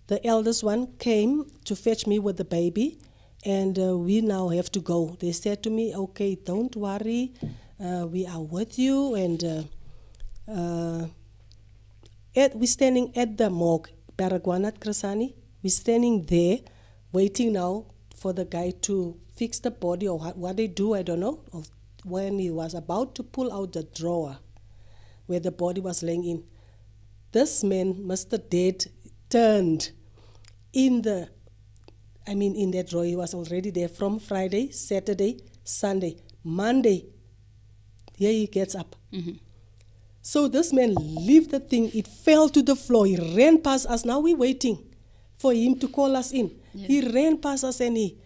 Speaker 4: the eldest one, came to fetch me with the baby. And we now have to go. They said to me, okay, don't worry, we are with you. And we're standing at the morgue, Baragwanat Krasani. We're standing there, waiting now for the guy to fix the body, or what they do, I don't know. When he was about to pull out the drawer where the body was laying in, this man, Mr. Dead, turned in that drawer. He was already there from Friday, Saturday, Sunday, Monday. Here he gets up.
Speaker 3: Mm-hmm.
Speaker 4: So this man left the thing. It fell to the floor. He ran past us. Now we're waiting for him to call us in.
Speaker 3: Yeah.
Speaker 4: He ran past us and he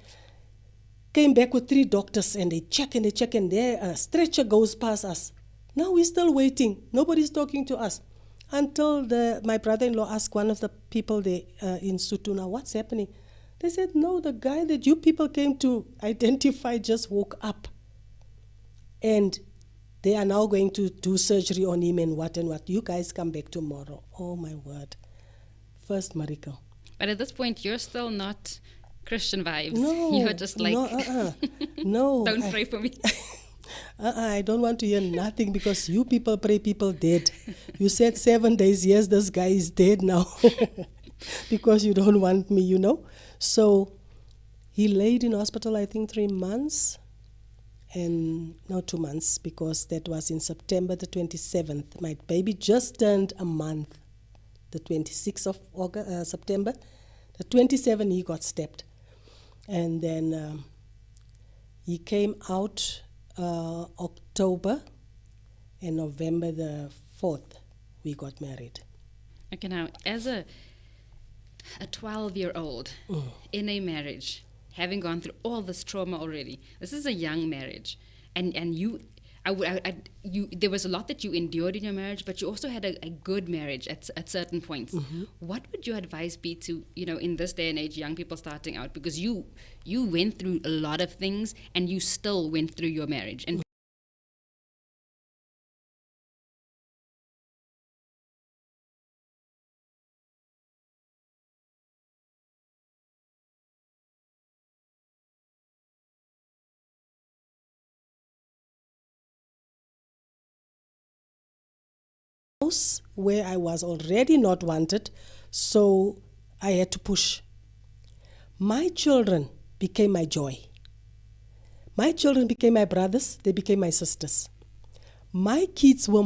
Speaker 4: came back with 3 doctors, and they check and their stretcher goes past us. Now we're still waiting. Nobody's talking to us. Until my brother-in-law asked one of the people there in Sutuna, what's happening? They said, no, the guy that you people came to identify just woke up. And they are now going to do surgery on him and what. You guys come back tomorrow. Oh, my word. First miracle.
Speaker 3: But at this point, you're still not Christian vibes.
Speaker 4: No.
Speaker 3: You're just like,
Speaker 4: no.
Speaker 3: Don't pray for me.
Speaker 4: I don't want to hear nothing, because you people pray people dead. You said 7 days, yes, this guy is dead now. Because you don't want me, you know. So he laid in hospital, I think 3 months. And no, 2 months, because that was in September the 27th. My baby just turned a month, the 26th of September. The 27th, he got stabbed. And then he came out October, and November the 4th, we got married.
Speaker 3: Okay, now, as a 12-year-old in a marriage, having gone through all this trauma already, this is a young marriage, and you, there was a lot that you endured in your marriage, but you also had a good marriage at certain points. Mm-hmm. What would your advice be to, in this day and age, young people starting out? Because you went through a lot of things, and you still went through your marriage. And
Speaker 4: where I was already not wanted, so I had to push. My children became my joy. My children became my brothers, they became my sisters. My kids were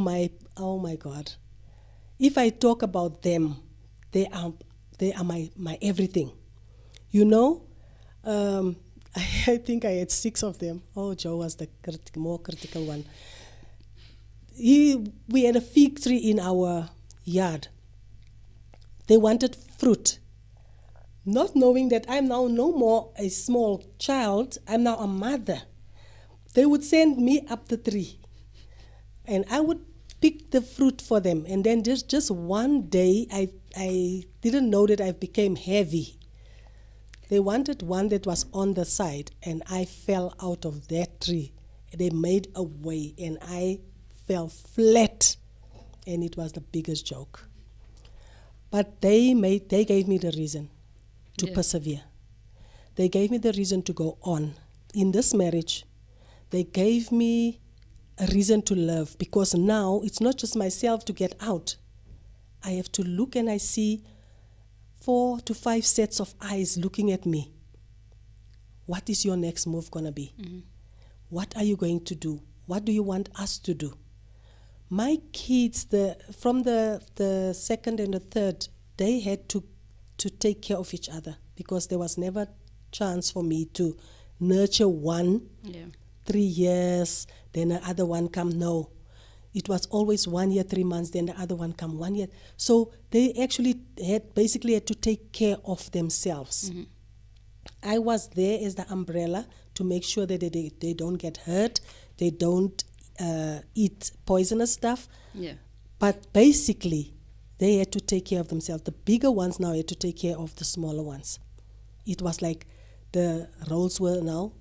Speaker 4: oh my God. If I talk about them, they are my everything. I think I had 6 of them. Oh, Joe was the more critical one. We had a fig tree in our yard. They wanted fruit. Not knowing that I'm now no more a small child, I'm now a mother. They would send me up the tree, and I would pick the fruit for them. And then just one day, I didn't know that I became heavy. They wanted one that was on the side, and I fell out of that tree. They made a way, and I fell flat, and it was the biggest joke. But they gave me the reason to persevere. They gave me the reason to go on. In this marriage, they gave me a reason to love, because now it's not just myself to get out. I have to look, and I see 4 to 5 sets of eyes looking at me. What is your next move going to be? Mm-hmm. What are you going to do? What do you want us to do? My kids, from the second and the third, they had to take care of each other, because there was never chance for me to nurture one, 3 years, then the other one come. No. It was always 1 year, 3 months, then the other one come 1 year. So they actually had to take care of themselves. Mm-hmm. I was there as the umbrella to make sure that they don't get hurt, they don't eat poisonous stuff. Yeah. But basically, they had to take care of themselves. The bigger ones now had to take care of the smaller ones. It was like the roles were now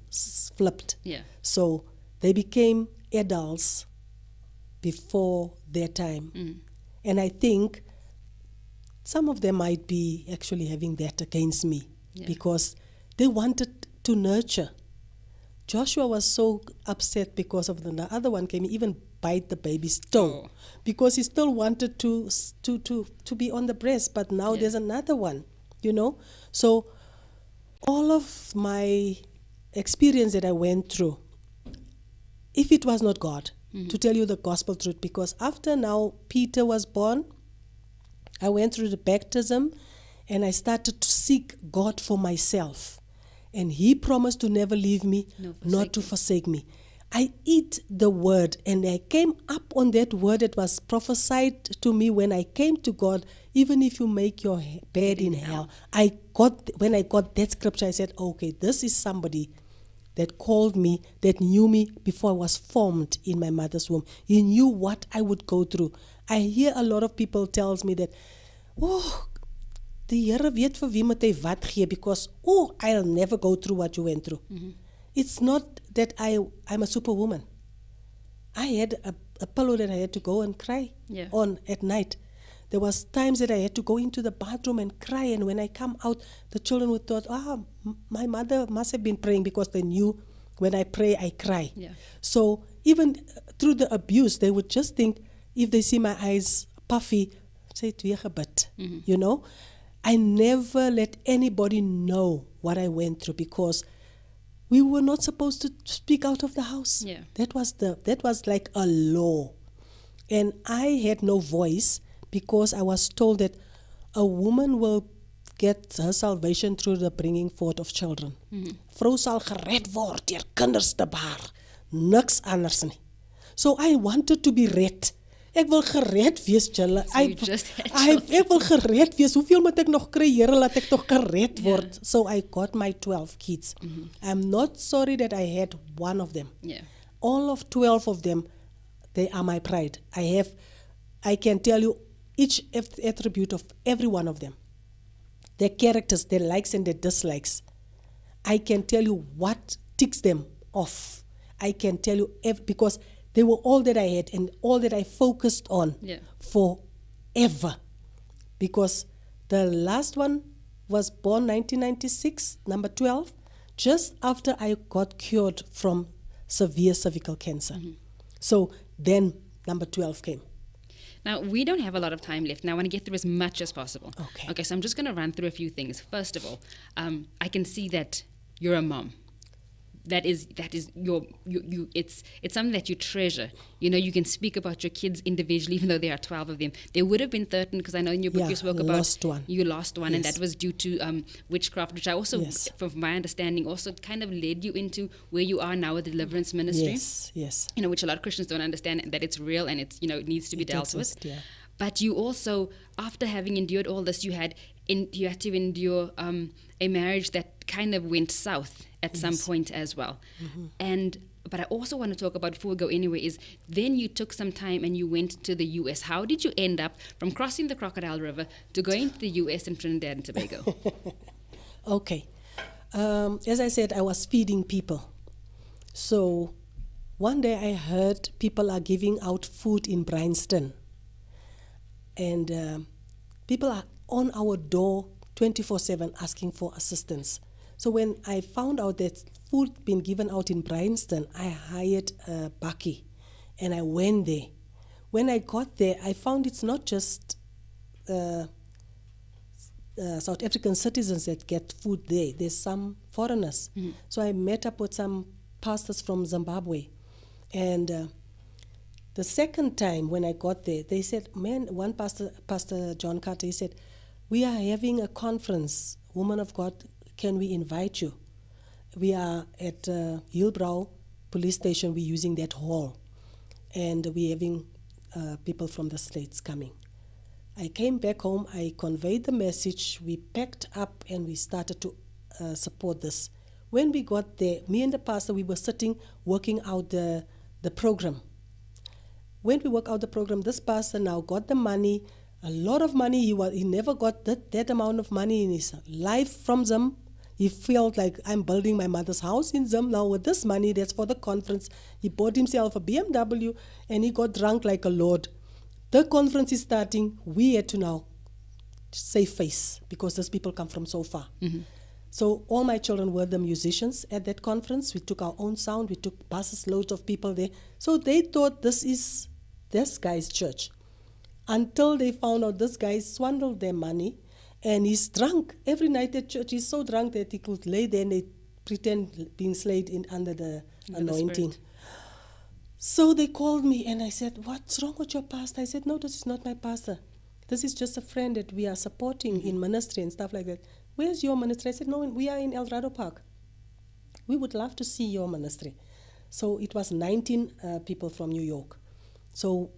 Speaker 4: flipped. Yeah. So they became adults before their time. Mm. And I think some of them might be actually having that against me, because they wanted to nurture. Joshua was so upset because of the other one came, even bite the baby's toe because he still wanted to be on the breast, but now there's another one, So all of my experience that I went through, if it was not God, to tell you the gospel truth, because after now Peter was born, I went through the baptism and I started to seek God for myself. And he promised to never leave me, not to forsake me. I eat the word, and I came up on that word that was prophesied to me when I came to God. Even if you make your bed in hell, when I got that scripture, I said, okay, this is somebody that called me, that knew me before I was formed in my mother's womb. He knew what I would go through. I hear a lot of people tells me that, die Here weet vir wie moet hy wat gee, because I'll never go through what you went through. It's not that I'm a superwoman. I had a pillow that I had to go and cry on at night. There was times that I had to go into the bathroom and cry, and when I come out, the children would thought, my mother must have been praying, because they knew when I pray, I cry. So even through the abuse, they would just think, if they see my eyes puffy, say, I never let anybody know what I went through, because we were not supposed to speak out of the house. That was like a law. And I had no voice, because I was told that a woman will get her salvation through the bringing forth of children. Vrou sal gered word deur kinders te baar. Niks anders nie. So I wanted to be red. Ek wil gered wees, julle. Ek wil gered wees. Hoeveel moet ek nog kry, Here, laat ek tog gered word. So I got my 12 kids. I'm not sorry that I had one of them. All of 12 of them, they are my pride. I can tell you each attribute of every one of them. Their characters, their likes and their dislikes. I can tell you what ticks them off. I can tell you because they were all that I had and all that I focused on forever. Because the last one was born 1996, number 12, just after I got cured from severe cervical cancer. So then number 12 came.
Speaker 3: Now, we don't have a lot of time left, and I want to get through as much as possible.
Speaker 4: Okay.
Speaker 3: Okay, so I'm just going to run through a few things. First of all, I can see that you're a mom. That is it's something that you treasure. You can speak about your kids individually, even though there are 12 of them. There would have been 13, because I know in your book you spoke about you lost one, and that was due to witchcraft, which I also, from my understanding, also kind of led you into where you are now with the deliverance ministry.
Speaker 4: Yes.
Speaker 3: Which a lot of Christians don't understand, that it's real and it's it needs to be dealt with. But you also, after having endured all this, you had to endure a marriage that kind of went south at some point as well. But I also want to talk about, before we go anywhere, is then you took some time and you went to the US. How did you end up from crossing the Crocodile River to going to the US and Trinidad and Tobago?
Speaker 4: Okay. As I said, I was feeding people. So one day I heard people are giving out food in Bryanston. And people are on our door 24/7 asking for assistance. So when I found out that food being given out in Bryanston, I hired a bakkie and I went there. When I got there, I found it's not just South African citizens that get food there. There's some foreigners. So I met up with some pastors from Zimbabwe. And the second time when I got there, they said, one Pastor John Carter, he said, we are having a conference, woman of God, can we invite you? We are at Hillbrow police station, we're using that hall. And we're having people from the States coming. I came back home, I conveyed the message, we packed up and we started to support this. When we got there, me and the pastor, we were sitting, working out the program. When we work out the program, this pastor now got the money, a lot of money. He never got that amount of money in his life from Zim. He felt like, I'm building my mother's house in Zim now with this money that's for the conference. He bought himself a BMW and he got drunk like a lord. The conference is starting. We had to now save face because those people come from so far. So all my children were the musicians at that conference. We took our own sound. We took buses, loads of people there. So they thought this is this guy's church. Until they found out this guy swindled their money and he's drunk. Every night at church, he's so drunk that he could lay there and they pretend being slayed under the anointing. So they called me and I said, what's wrong with your pastor? I said, no, this is not my pastor. This is just a friend that we are supporting in ministry and stuff like that. Where's your ministry? I said, no, we are in El Dorado Park. We would love to see your ministry. So it was 19 people from New York. So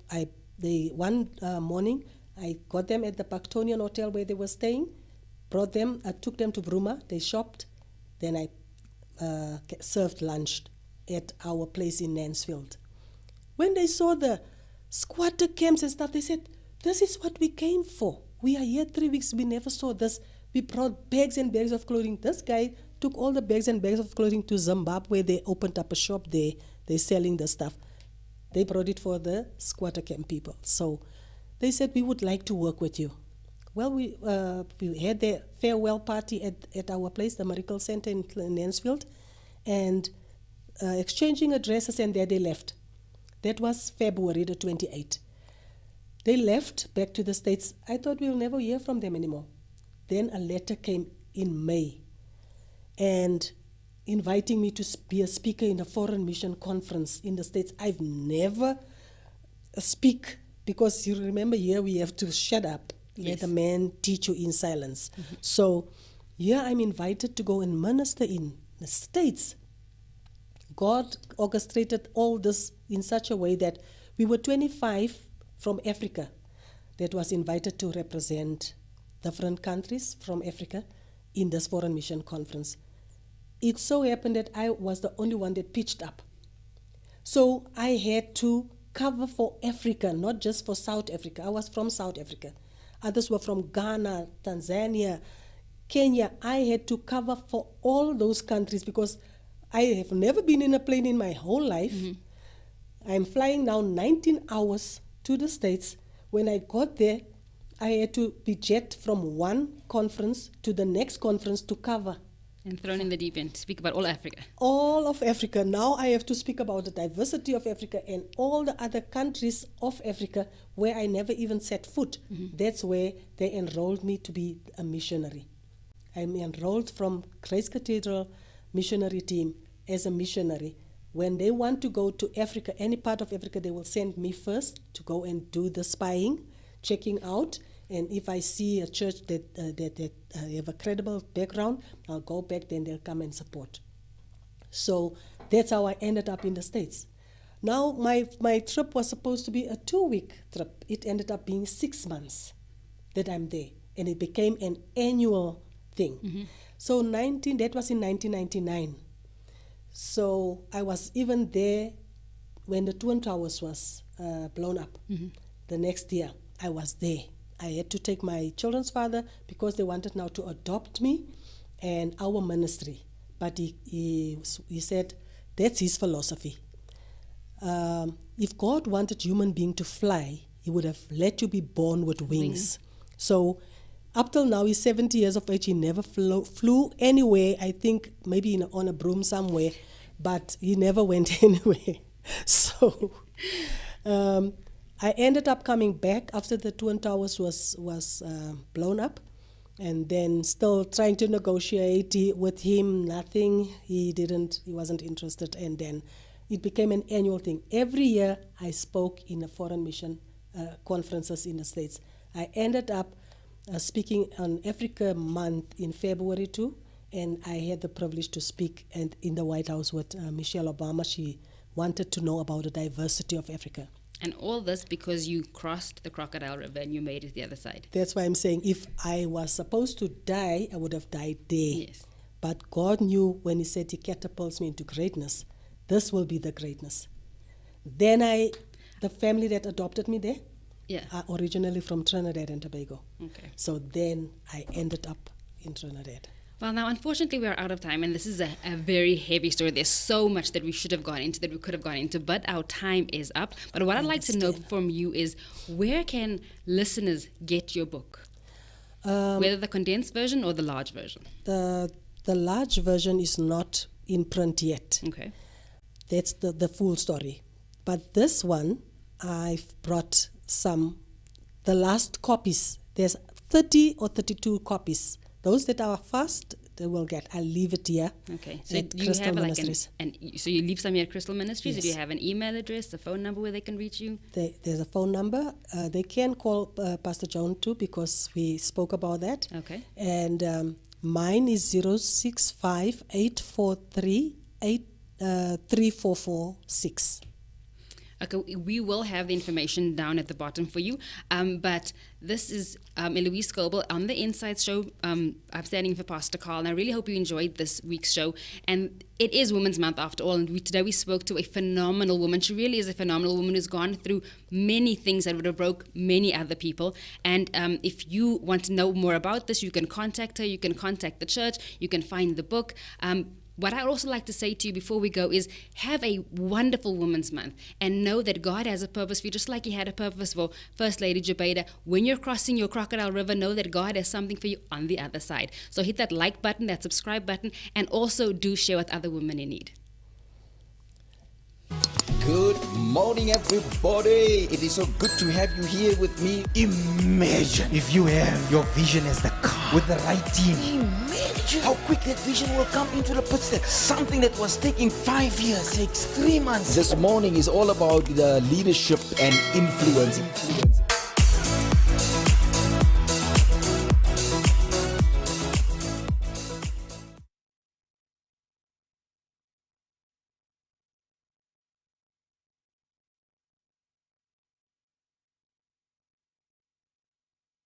Speaker 4: one morning, I got them at the Pactonian Hotel where they were staying, brought them, I took them to Bruma, they shopped, then I served lunch at our place in Mansfield. When they saw the squatter camps and stuff, they said, this is what we came for. We are here 3 weeks, we never saw this. We brought bags and bags of clothing. This guy took all the bags and bags of clothing to Zimbabwe. They opened up a shop there. They're selling the stuff. They brought it for the squatter camp people. So they said, we would like to work with you. Well, we had their farewell party at our place, the Miracle Center in Mansfield, and exchanging addresses, and there they left. That was February the 28th. They left back to the States. I thought we'll never hear from them anymore. Then a letter came in May and inviting me to be a speaker in a foreign mission conference in the States. I've never speak because you remember here we have to shut up, let a man teach you in silence. Mm-hmm. So here I'm invited to go and minister in the States. God orchestrated all this in such a way that we were 25 from Africa that was invited to represent different countries from Africa in this foreign mission conference. It so happened that I was the only one that pitched up. So I had to cover for Africa, not just for South Africa. I was from South Africa. Others were from Ghana, Tanzania, Kenya. I had to cover for all those countries because I have never been in a plane in my whole life. Mm-hmm. I'm flying now 19 hours to the States. When I got there, I had to be jet from one conference to the next conference to cover.
Speaker 3: And thrown in the deep end to speak about all Africa.
Speaker 4: All of Africa. Now I have to speak about the diversity of Africa and all the other countries of Africa where I never even set foot. Mm-hmm. That's where they enrolled me to be a missionary. I'm enrolled from Grace Cathedral missionary team as a missionary. When they want to go to Africa, any part of Africa, they will send me first to go and do the spying, checking out. And if I see a church that have a credible background, I'll go back, then they'll come and support. So that's how I ended up in the States. Now my trip was supposed to be a 2-week trip. It ended up being 6 months that I'm there. And it became an annual thing. Mm-hmm. So that was in 1999. So I was even there when the Twin Towers was blown up. Mm-hmm. The next year, I was there. I had to take my children's father because they wanted now to adopt me and our ministry. But he said that's his philosophy. If God wanted human being to fly, he would have let you be born with wings. So up till now, he's 70 years of age. He never flew anywhere. I think maybe on a broom somewhere, but he never went anywhere. So I ended up coming back after the Twin Towers was blown up, and then still trying to negotiate with him. Nothing. He wasn't interested, and then it became an annual thing. Every year I spoke in a foreign mission conferences in the States. I ended up speaking on Africa Month in February too, and I had the privilege to speak in the White House with Michelle Obama. She wanted to know about the diversity of Africa.
Speaker 3: And all this because you crossed the Crocodile River and you made it the other side.
Speaker 4: That's why I'm saying if I was supposed to die, I would have died there.
Speaker 3: Yes.
Speaker 4: But God knew when he said he catapults me into greatness, this will be the greatness. Then the family that adopted me there, are originally from Trinidad and Tobago. Okay. So then I ended up in Trinidad.
Speaker 3: Well, now, unfortunately, we are out of time, and this is a very heavy story. There's so much that we should have gone into, that we could have gone into, but our time is up. But what I'd like to know from you is, where can listeners get your book? Whether the condensed version or the large version?
Speaker 4: The The large version is not in print yet.
Speaker 3: Okay.
Speaker 4: That's the full story. But this one, I've brought the last copies. There's 30 or 32 copies. Those that are fast, they will get. I'll leave it here.
Speaker 3: Okay. So
Speaker 4: at
Speaker 3: do you
Speaker 4: Crystal
Speaker 3: have
Speaker 4: Ministries.
Speaker 3: so you leave some here at Crystal Ministries?
Speaker 4: Yes.
Speaker 3: Do you have an email address, a phone number where they can reach you?
Speaker 4: There's a phone number. They can call Pastor John too, because we spoke about that.
Speaker 3: Okay.
Speaker 4: And mine is 065 843 3446.
Speaker 3: Okay, we will have the information down at the bottom for you. But this is Eloise Scoble on the Insights Show. I'm standing for Pastor Carl, and I really hope you enjoyed this week's show. And it is Women's Month after all, and today we spoke to a phenomenal woman. She really is a phenomenal woman who's gone through many things that would have broke many other people. And if you want to know more about this, you can contact her, you can contact the church, you can find the book. What I'd also like to say to you before we go is have a wonderful Women's Month and know that God has a purpose for you, just like He had a purpose for First Lady Jubeida. When you're crossing your crocodile river, know that God has something for you on the other side. So hit that like button, that subscribe button, and also do share with other women in need.
Speaker 1: Good morning, everybody. It is so good to have you here with me. Imagine
Speaker 2: If you have your vision as the car with the right team.
Speaker 1: Imagine how quick that vision will come into the picture. Something that was taking 5 years takes 3 months. This morning is all about the leadership and influence.